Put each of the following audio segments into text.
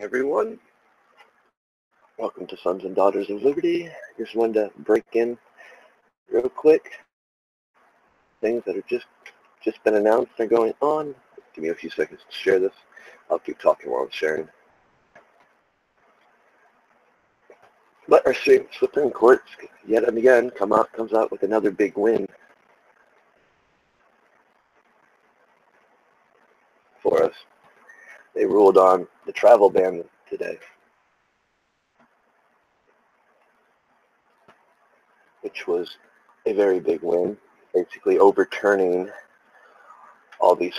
Everyone, welcome to Sons and Daughters of Liberty. Just wanted to break in real quick. Things that have just been announced are going on. Give me a few seconds to share this. I'll keep talking while I'm sharing. But our Supreme Court yet again comes out with another big win for us. They ruled on the travel ban today, which was a very big win, basically overturning all the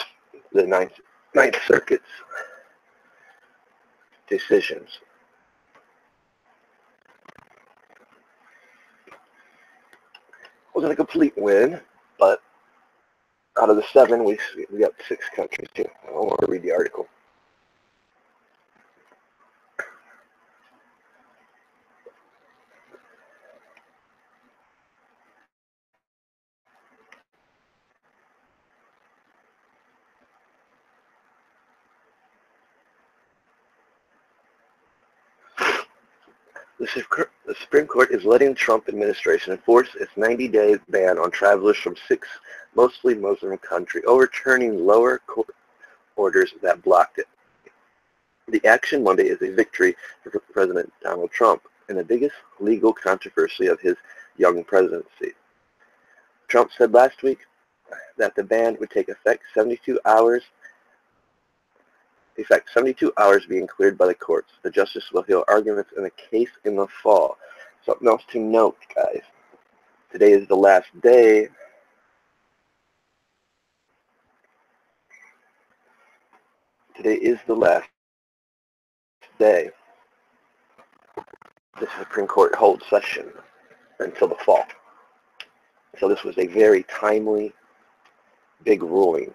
Ninth Circuit's decisions. It wasn't a complete win, but out of the 7, we got 6 countries too. I don't want to read the article. The Supreme Court is letting the Trump administration enforce its 90-day ban on travelers from 6 mostly Muslim countries, overturning lower court orders that blocked it. The action Monday is a victory for President Donald Trump and the biggest legal controversy of his young presidency. Trump said last week that the ban would take effect 72 hours being cleared by the courts. The justice will hear arguments in the case in the fall. Something else to note, guys. Today is the last day. Today is the last day the Supreme Court holds session until the fall. So this was a very timely, big ruling.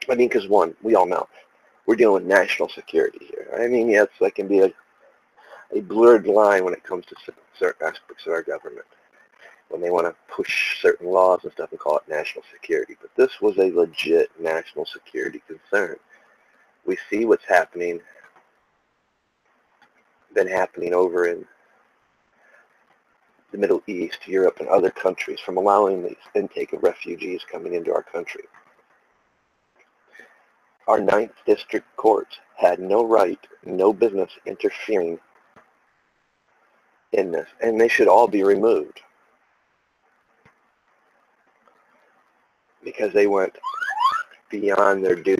I mean, because one, we all know, we're dealing with national security here. I mean, yes, that can be a blurred line when it comes to certain aspects of our government, when they want to push certain laws and stuff and call it national security. But this was a legit national security concern. We see what's been happening over in the Middle East, Europe, and other countries from allowing the intake of refugees coming into our country. Our 9th District Court had no right, no business interfering in this, and they should all be removed because they went beyond their duty.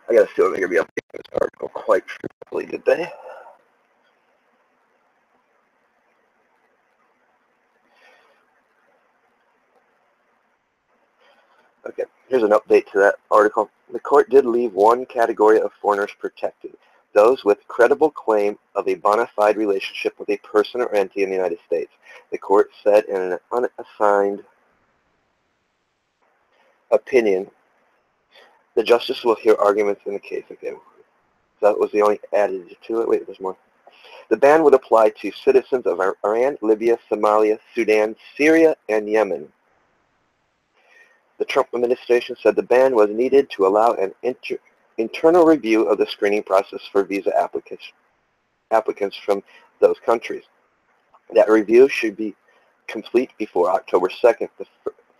I got a feeling they're going to be updating this article quite frequently today. Okay, here's an update to that article. The court did leave one category of foreigners protected, those with credible claim of a bona fide relationship with a person or entity in the United States. The court said in an unassigned opinion, the justice will hear arguments in the case. Okay, so that was the only added to it. Wait, there's more. The ban would apply to citizens of Iran, Libya, Somalia, Sudan, Syria, and Yemen. The Trump administration said the ban was needed to allow an internal review of the screening process for visa applicants from those countries. That review should be complete before October 2nd, the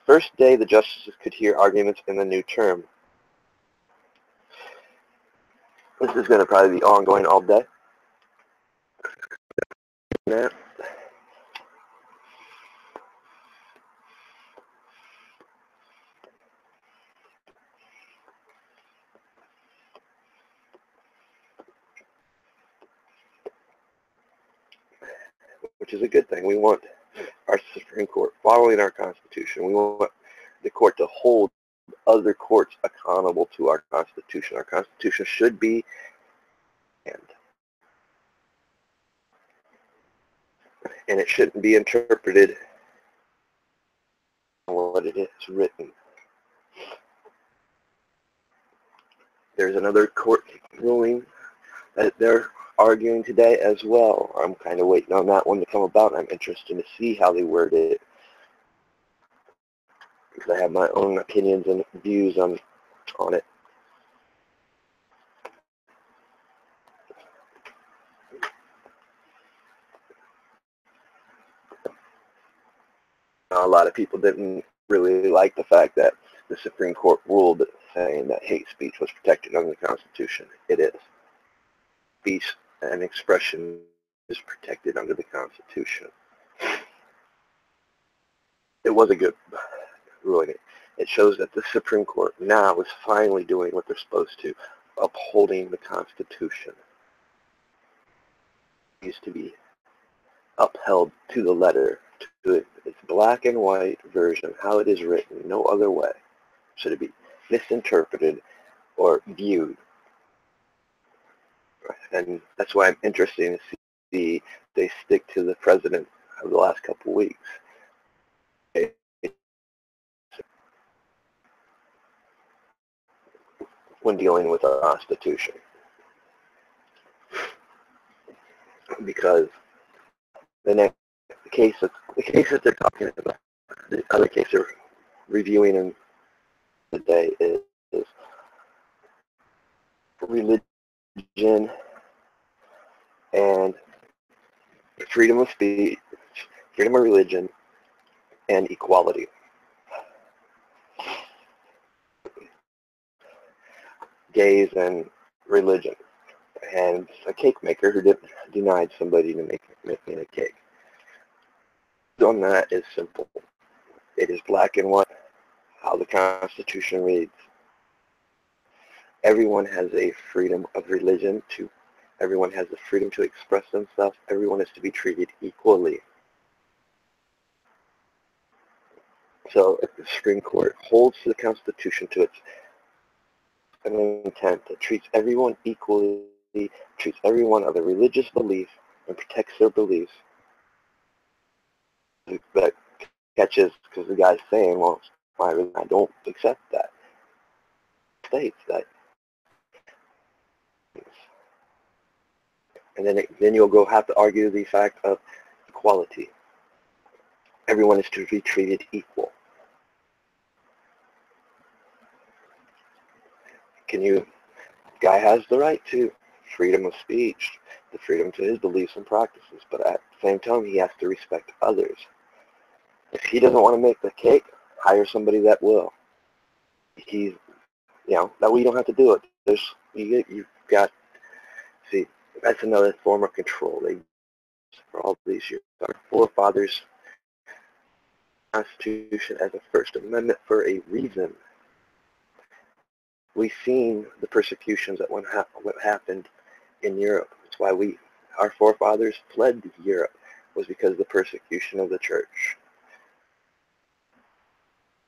first day the justices could hear arguments in the new term. This is going to probably be ongoing all day. Yeah. Which is a good thing. We want our Supreme Court following our Constitution. We want the court to hold other courts accountable to our Constitution. Our Constitution should be, and it shouldn't be interpreted on what it is written. There's another court ruling that they're arguing today as well. I'm kind of waiting on that one to come about. I'm interested to see how they word it, because I have my own opinions and views on it. A lot of people didn't really like the fact that the Supreme Court ruled saying that hate speech was protected under the Constitution. It is. Speech and expression is protected under the Constitution. It was a good ruling. It shows that the Supreme Court now is finally doing what they're supposed to, upholding the Constitution. It needs to be upheld to the letter, to its black and white version, how it is written, no other way should it be misinterpreted or viewed. And that's why I'm interested to see they stick to the president of the last couple of weeks. When dealing with our Constitution. Because the case that they're talking about, the other case they're reviewing in today is religion and freedom of speech, freedom of religion, and equality. Gays and religion. And a cake maker who denied somebody to making a cake. On that is simple. It is black and white, how the Constitution reads. Everyone has a freedom of religion. Everyone has the freedom to express themselves. Everyone is to be treated equally. So if the Supreme Court holds to the Constitution to its intent that treats everyone equally, treats everyone of a religious belief, and protects their beliefs, that catches, because the guy's saying, well, I don't accept that. States that. And then you'll have to argue the fact of equality. Everyone is to be treated equal. Guy has the right to freedom of speech, the freedom to his beliefs and practices, but at the same time, he has to respect others. If he doesn't want to make the cake, hire somebody that will. That way you don't have to do it. You've got, see, that's another form of control for all these years. Our forefathers' Constitution as a First Amendment for a reason. We've seen the persecutions that what happened in Europe. That's why our forefathers fled to Europe, was because of the persecution of the church.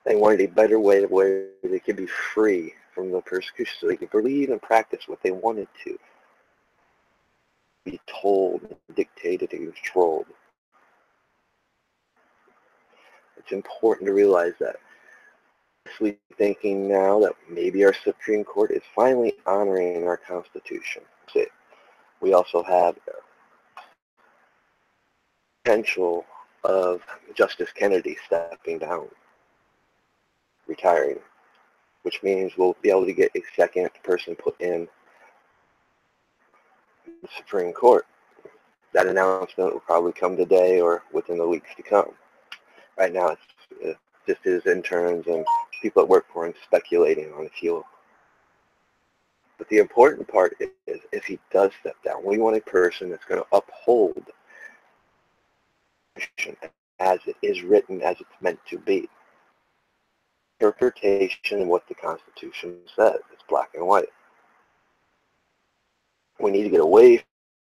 They wanted a better way where they could be free from the persecution, so they could believe and practice what they wanted to. Be told, dictated, and controlled. It's important to realize that. We're thinking now that maybe our Supreme Court is finally honoring our Constitution. We also have potential of Justice Kennedy stepping down, retiring, which means we'll be able to get a second person put in the Supreme Court. That announcement will probably come today or within the weeks to come. Right now, it's just his interns and people that work for him speculating on if he'll. But the important part is if he does step down, we want a person that's going to uphold as it is written, as it's meant to be. Interpretation and what the Constitution says. It's black and white. We need to get away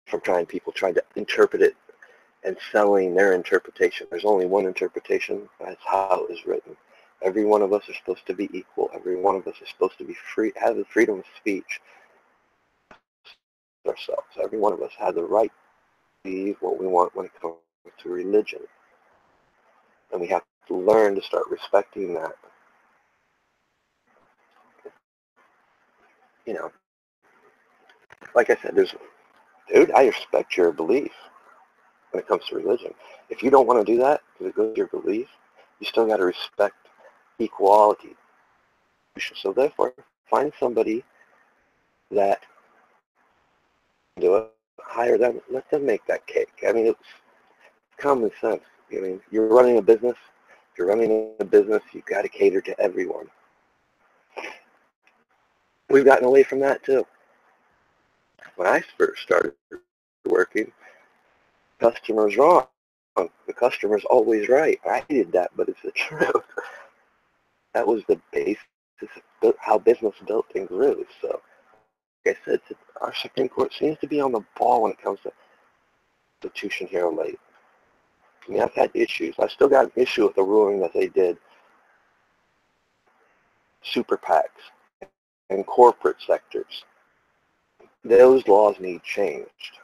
from people trying to interpret it and selling their interpretation. There's only one interpretation. That's how it is written. Every one of us is supposed to be equal. Every one of us is supposed to be free, have the freedom of speech ourselves. Every one of us has the right to believe what we want when it comes to religion. And we have to learn to start respecting that. You know, like I said, dude, I respect your belief when it comes to religion. If you don't want to do that, because it goes to your belief, you still got to respect equality. So therefore, find somebody that can do it, hire them, let them make that cake. I mean, it's common sense. I mean, you're running a business. If you're running a business, you've got to cater to everyone. We've gotten away from that too. When I first started working, customer's wrong. The customer's always right. I hated that, but it's the truth. That was the basis of how business built and grew. So, like I said, our Supreme Court seems to be on the ball when it comes to the Constitution here lately. I mean, I've had issues. I still got an issue with the ruling that they did. Super PACs and corporate sectors. Those laws need changed.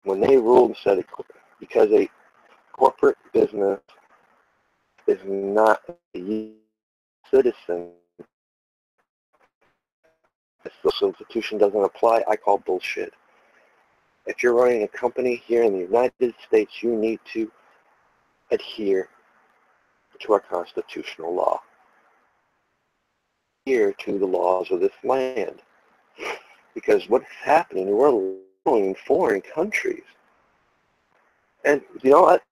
When they ruled and said, because a corporate business is not a citizen, if the Constitution doesn't apply, I call bullshit. If you're running a company here in the United States, you need to adhere to our constitutional law. Adhere to the laws of this land. Because what's happening, we're in foreign countries. And you know what?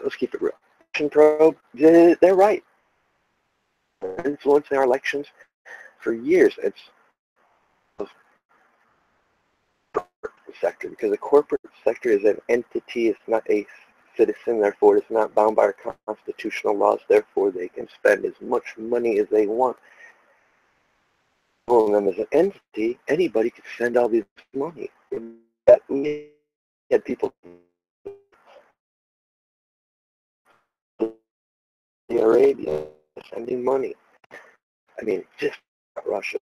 Let's keep it real. Election probe, they're right. They're influencing our elections for years. It's the sector, because the corporate sector is an entity. It's not a citizen. Therefore, it's not bound by our constitutional laws. Therefore, they can spend as much money as they want. Well, them as an entity, anybody could send all this money. We had people in Arabia sending money. I mean, just Russia.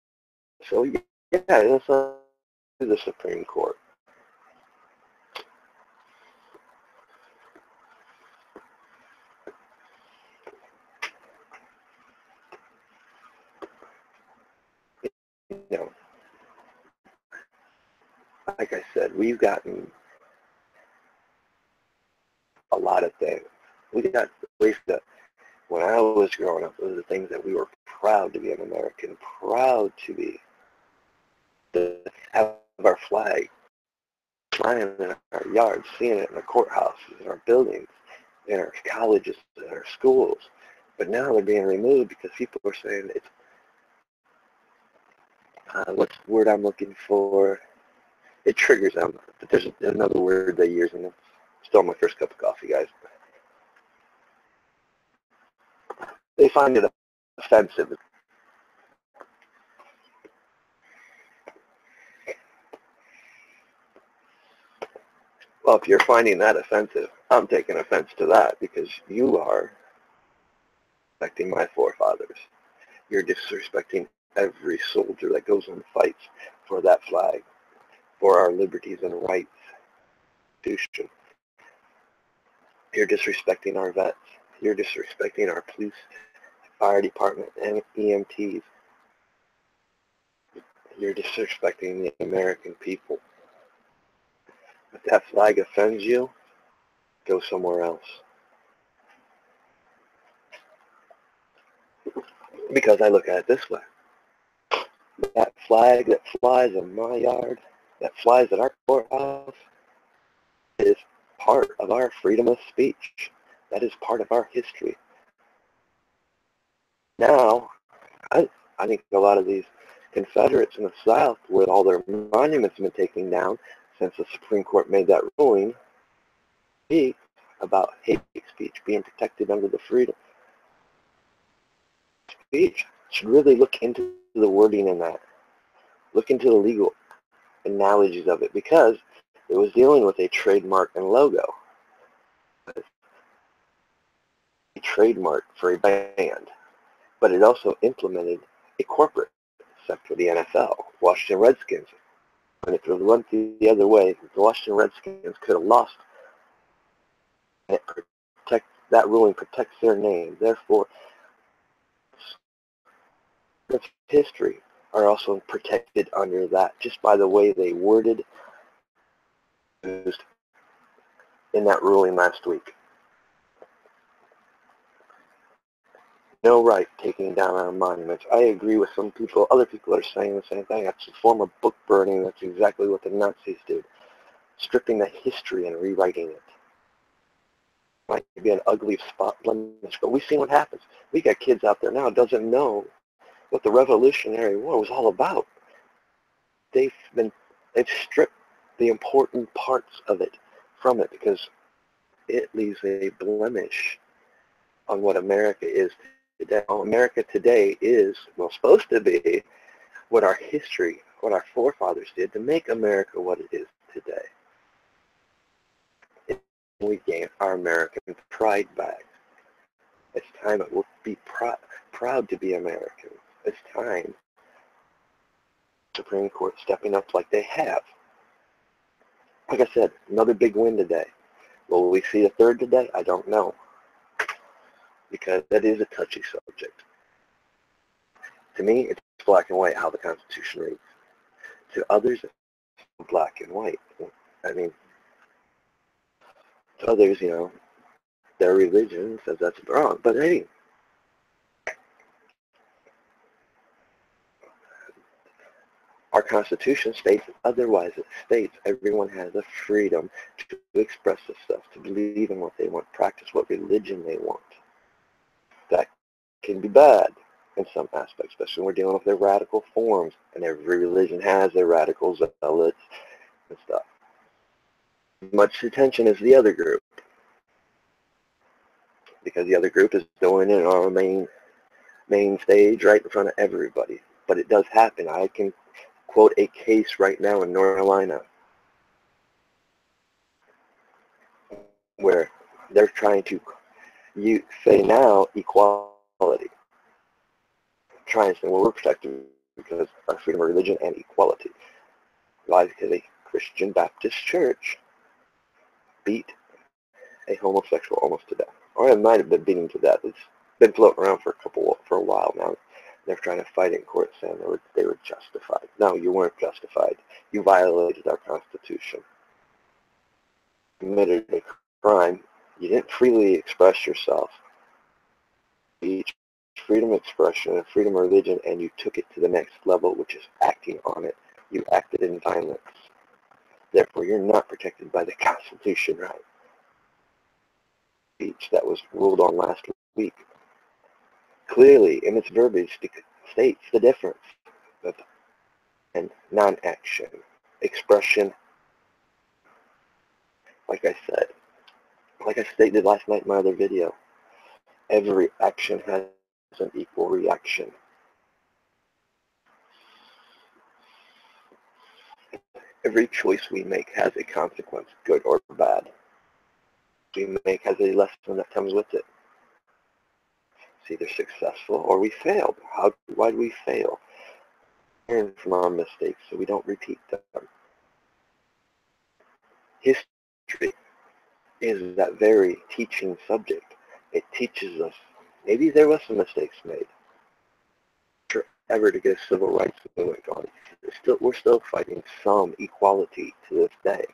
So yeah, that's the Supreme Court. You know, like I said, we've gotten a lot of things. We got ways that when I was growing up, those are the things that we were proud to be an American, proud to be, to have our flag flying in our yards, seeing it in our courthouses, in our buildings, in our colleges, in our schools. But now they're being removed because people are saying it's, what's the word I'm looking for? It triggers them. But there's another word they use, and it's still my first cup of coffee, guys. They find it offensive. Well, if you're finding that offensive, I'm taking offense to that because you are disrespecting my forefathers. You're disrespecting every soldier that goes and fights for that flag, for our liberties and rights. You're disrespecting our vets. You're disrespecting our police, fire department, and EMTs. You're disrespecting the American people. If that flag offends you, go somewhere else. Because I look at it this way. That flag that flies in my yard, that flies at our courthouse, part of our freedom of speech. That is part of our history. Now, I think a lot of these Confederates in the South, with all their monuments have been taken down since the Supreme Court made that ruling, speak about hate speech being protected under the freedom of speech, should really look into the wording in that. Look into the legal analogies of it, because it was dealing with a trademark and logo. A trademark for a band, but it also implemented a corporate sector, the NFL, Washington Redskins. And if it would run the other way, the Washington Redskins could have lost. And that ruling protects their name. Therefore, history are also protected under that, just by the way they worded used in that ruling last week. No right taking down our monuments. I agree with some people. Other people are saying the same thing. That's a form of book burning. That's exactly what the Nazis did. Stripping the history and rewriting it. Might be an ugly spot, but we've seen what happens. We got kids out there now who doesn't know what the Revolutionary War was all about. They've stripped the important parts of it from it, because it leaves a blemish on what America is today. America today is, well, supposed to be what our history, what our forefathers did to make America what it is today. We gain our American pride back. It's time that we'll be proud to be American. It's time Supreme Court stepping up like they have. Like I said, another big win today. Will we see a third today? I don't know, because that is a touchy subject. To me, it's black and white how the Constitution reads. To others, it's black and white. I mean, to others, you know, their religion says that's wrong. But hey, our Constitution states otherwise. It states everyone has the freedom to express themselves, to believe in what they want, practice what religion they want. That can be bad in some aspects, especially when we're dealing with their radical forms, and every religion has their radical zealots and stuff. Much attention is the other group, because the other group is doing it on our main stage right in front of everybody. But it does happen. I can quote a case right now in North Carolina where they're trying to say now equality. Trying to say, well, we're protected because of our freedom of religion and equality. Why? Because a Christian Baptist church beat a homosexual almost to death. Or it might have been beaten to death. It's been floating around for a while now. They're trying to fight it in court, saying they were justified. No, you weren't justified. You violated our Constitution. You committed a crime. You didn't freely express yourself. Each freedom of expression and freedom of religion, and you took it to the next level, which is acting on it. You acted in violence. Therefore, you're not protected by the Constitution, right? Speech that was ruled on last week clearly in its verbiage states the difference of and non-action, expression. Like I stated last night in my other video, every action has an equal reaction. Every choice we make has a consequence, good or bad. We make has a lesson that comes with it. It's either successful or we failed. Why do we fail? Learn from our mistakes so we don't repeat them. History is that very teaching subject. It teaches us, maybe there was some mistakes made. Ever to get a civil rights movement going. We're still fighting some equality to this day.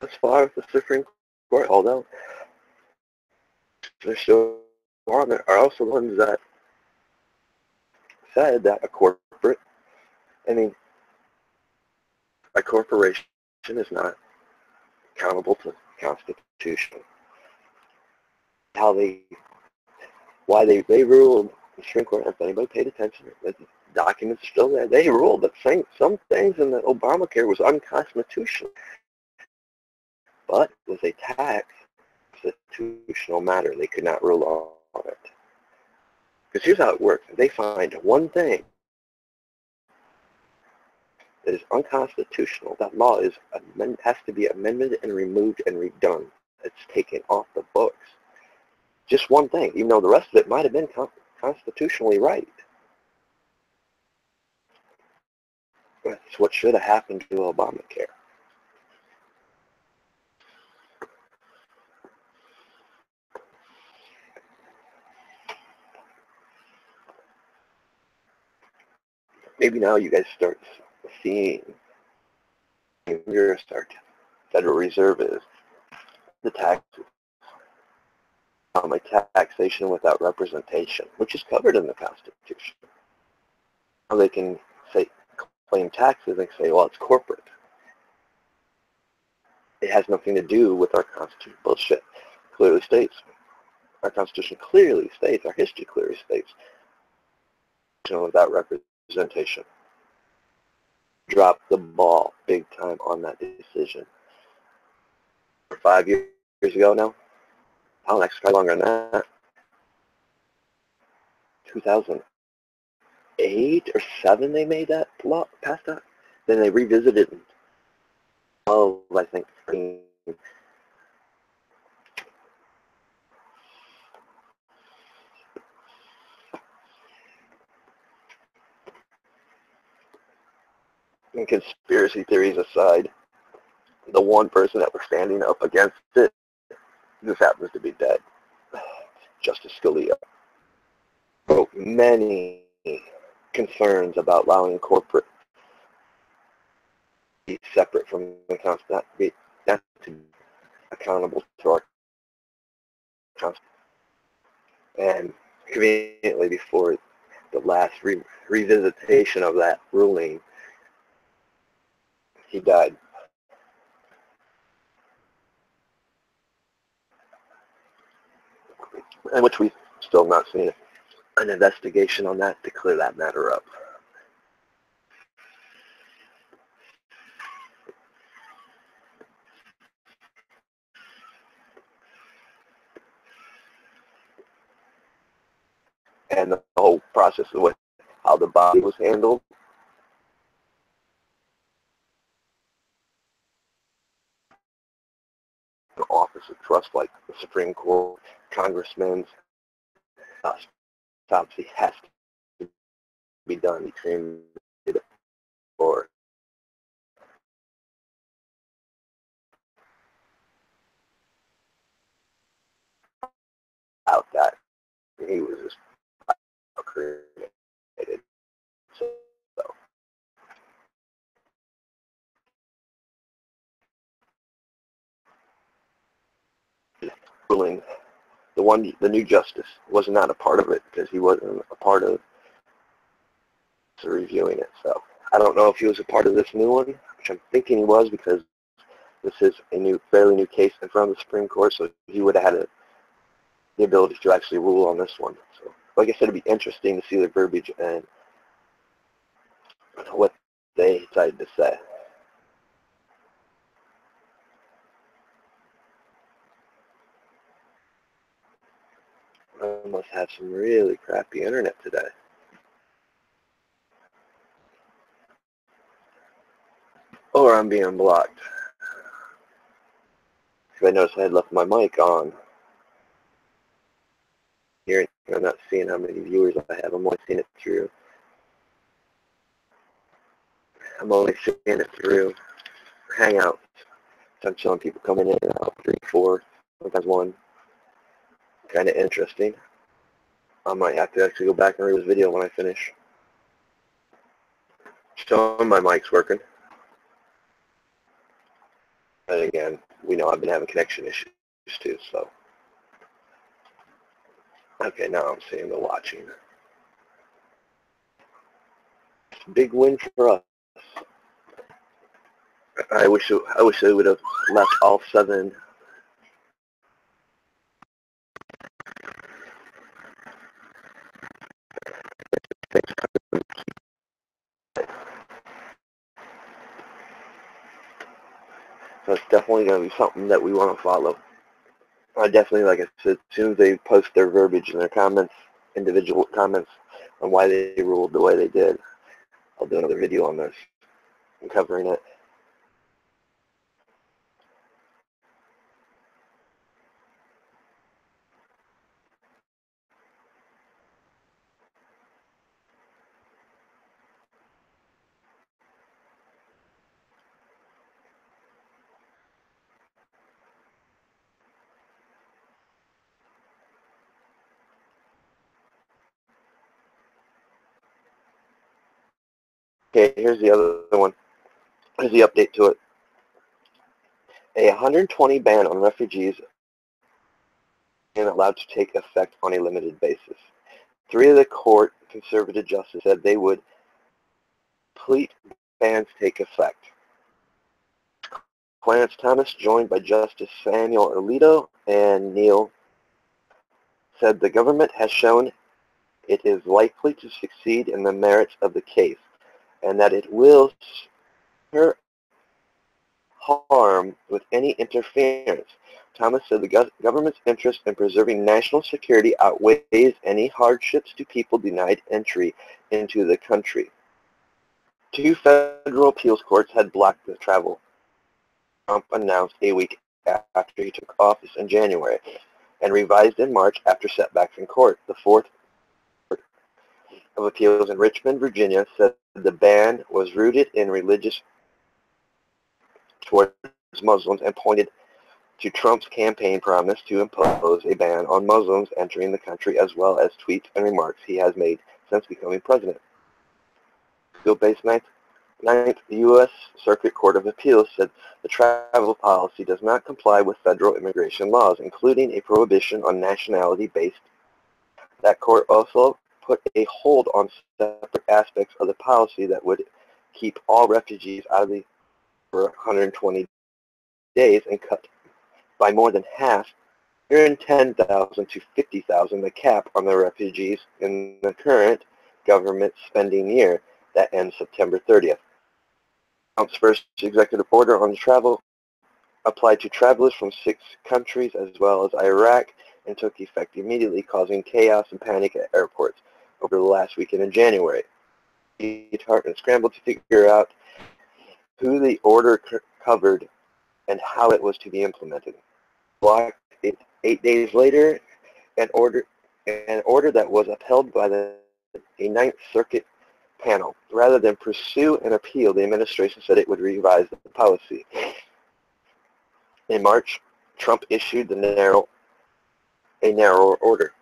As far as the Supreme Court, although there still are also ones that said that a corporate, I mean, corporation is not accountable to the Constitution. Why they ruled, the Supreme Court, if anybody paid attention, the documents are still there. They ruled that some things in the Obamacare was unconstitutional, but it was a tax constitutional matter. They could not rule on it. Because here's how it works. They find one thing that is unconstitutional. That law has to be amended and removed and redone. It's taken off the books. Just one thing, even though the rest of it might have been constitutionally right. That's what should have happened to Obamacare. Maybe now you guys start seeing your Federal Reserve is the taxes. A taxation without representation, which is covered in the Constitution. Now they can claim taxes and say, well, it's corporate. It has nothing to do with our Constitution. Bullshit. Clearly states. Our Constitution clearly states, our history clearly states, without representation. Dropped the ball big time on that decision. 5 years ago now. How actually longer than that? 2008 or 7 they made that law, passed that. Then they revisited it in 12, I think. And conspiracy theories aside, the one person that was standing up against it just happens to be dead. Justice Scalia. So many concerns about allowing corporate to be separate from the Constitution, not to be accountable to our Constitution. And conveniently before the last revisitation of that ruling, he died. And which we've still not seen an investigation on that to clear that matter up. And the whole process of how the body was handled. An office of trust like the Supreme Court, congressmen, autopsy has to be done between or out that he was just created. So ruling, the new justice was not a part of it because he wasn't a part of reviewing it. So I don't know if he was a part of this new one, which I'm thinking he was because this is a fairly new case in front of the Supreme Court, so he would have had the ability to actually rule on this one. So, like I said, it'd be interesting to see the verbiage and what they decided to say. I must have some really crappy internet today. Or I'm being blocked. I noticed I had left my mic on. Here, I'm not seeing how many viewers I have. I'm only seeing it through. Hangouts. So I'm showing people coming in and out, 3, 4, sometimes 1. Kind of interesting. I might have to actually go back and read this video when I finish. Showing my mic's working. And again, we know I've been having connection issues too, so. Okay, now I'm seeing the watching. Big win for us. I wish they would have left all 7. So it's definitely going to be something that we want to follow. I definitely, like I said, as soon as they post their verbiage in their comments, individual comments on why they ruled the way they did, I'll do another video on this and covering it. Okay, here's the other one. Here's the update to it. A 120 ban on refugees is allowed to take effect on a limited basis. 3 of the court conservative justices said they would complete bans take effect. Clarence Thomas, joined by Justice Samuel Alito and Neil, said the government has shown it is likely to succeed in the merits of the case and that it will spare harm with any interference. Thomas said the government's interest in preserving national security outweighs any hardships to people denied entry into the country. 2 federal appeals courts had blocked the travel Trump announced a week after he took office in January and revised in March after setbacks in court. The 4th Court of Appeals in Richmond, Virginia, said the ban was rooted in religious towards Muslims and pointed to Trump's campaign promise to impose a ban on Muslims entering the country, as well as tweets and remarks he has made since becoming president. Field-based Ninth U.S. Circuit Court of Appeals said the travel policy does not comply with federal immigration laws, including a prohibition on nationality-based. That court also put a hold on separate aspects of the policy that would keep all refugees out of the for 120 days and cut by more than half, 110,000 to 50,000, the cap on the refugees in the current government spending year that ends September 30th. Trump's first executive order on travel applied to travelers from 6 countries as well as Iraq and took effect immediately, causing chaos and panic at airports over the last weekend in January. The department scrambled to figure out who the order covered and how it was to be implemented. Blocked it 8 days later, an order that was upheld by a Ninth Circuit panel. Rather than pursue an appeal, the administration said it would revise the policy. In March, Trump issued a narrower order.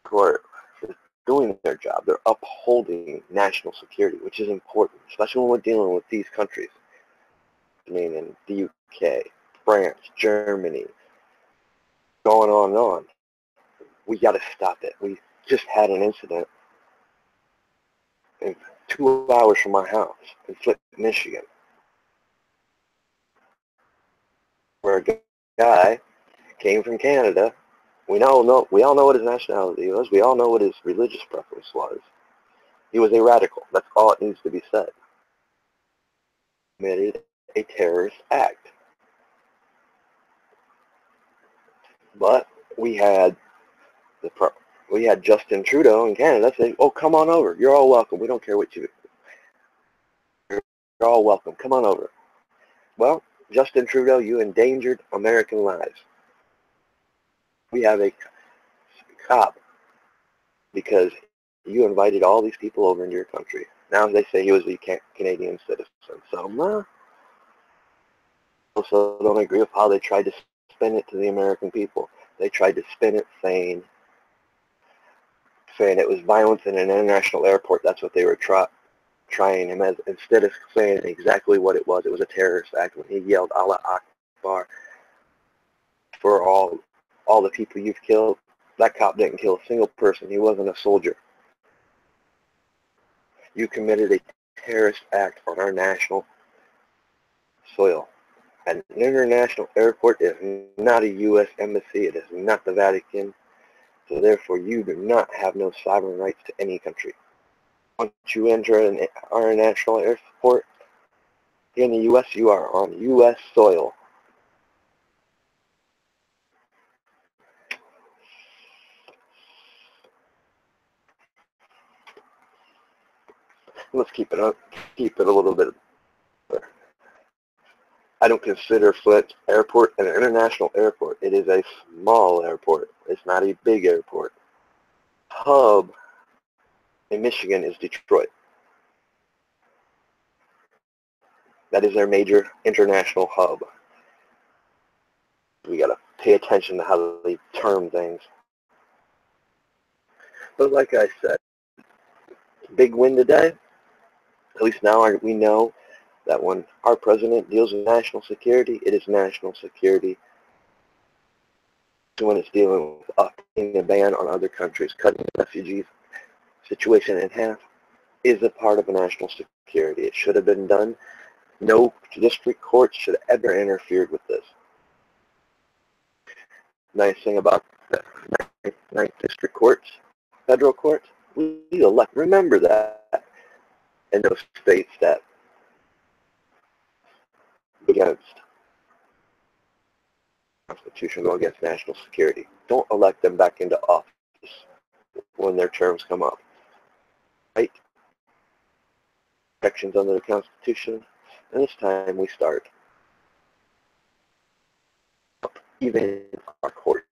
Court is doing their job. They're upholding national security, which is important, especially when we're dealing with these countries. I mean, in the UK, France, Germany, going on and on. We got to stop it. We just had an incident 2 hours from my house in Flint, Michigan, where a guy came from Canada. We all know what his nationality was. We all know what his religious preference was. He was a radical. That's all it needs to be said. Committed a terrorist act. But we had Justin Trudeau in Canada saying, "Oh, come on over. You're all welcome. We don't care what you do. You're all welcome. Come on over." Well, Justin Trudeau, you endangered American lives. We have a cop because you invited all these people over into your country. Now they say he was a Canadian citizen. So, also don't agree with how they tried to spin it to the American people. They tried to spin it saying it was violence in an international airport. That's what they were trying him as, instead of saying exactly what it was. It was a terrorist act when he yelled Allah Akbar for all the people you've killed. That cop didn't kill a single person. He wasn't a soldier. You committed a terrorist act on our national soil. An international airport is not a U.S. embassy. It is not the Vatican. So therefore, you do not have no sovereign rights to any country. Once you enter our national airport in the U.S., you are on U.S. soil. Let's keep it a little bit. I don't consider Flint Airport an international airport. It is a small airport. It's not a big airport. Hub in Michigan is Detroit. That is their major international hub. We got to pay attention to how they term things. But like I said, big win today. At least now we know that when our president deals with national security, it is national security. When it's dealing with upping a ban on other countries, cutting the refugees situation in half, is a part of national security. It should have been done. No district court should have ever interfered with this. Nice thing about the ninth district courts, federal courts, we elect. Remember that in those states that against Constitution or against national security. Don't elect them back into office when their terms come up. Right? Protections under the Constitution, and it's time we start. Even our court.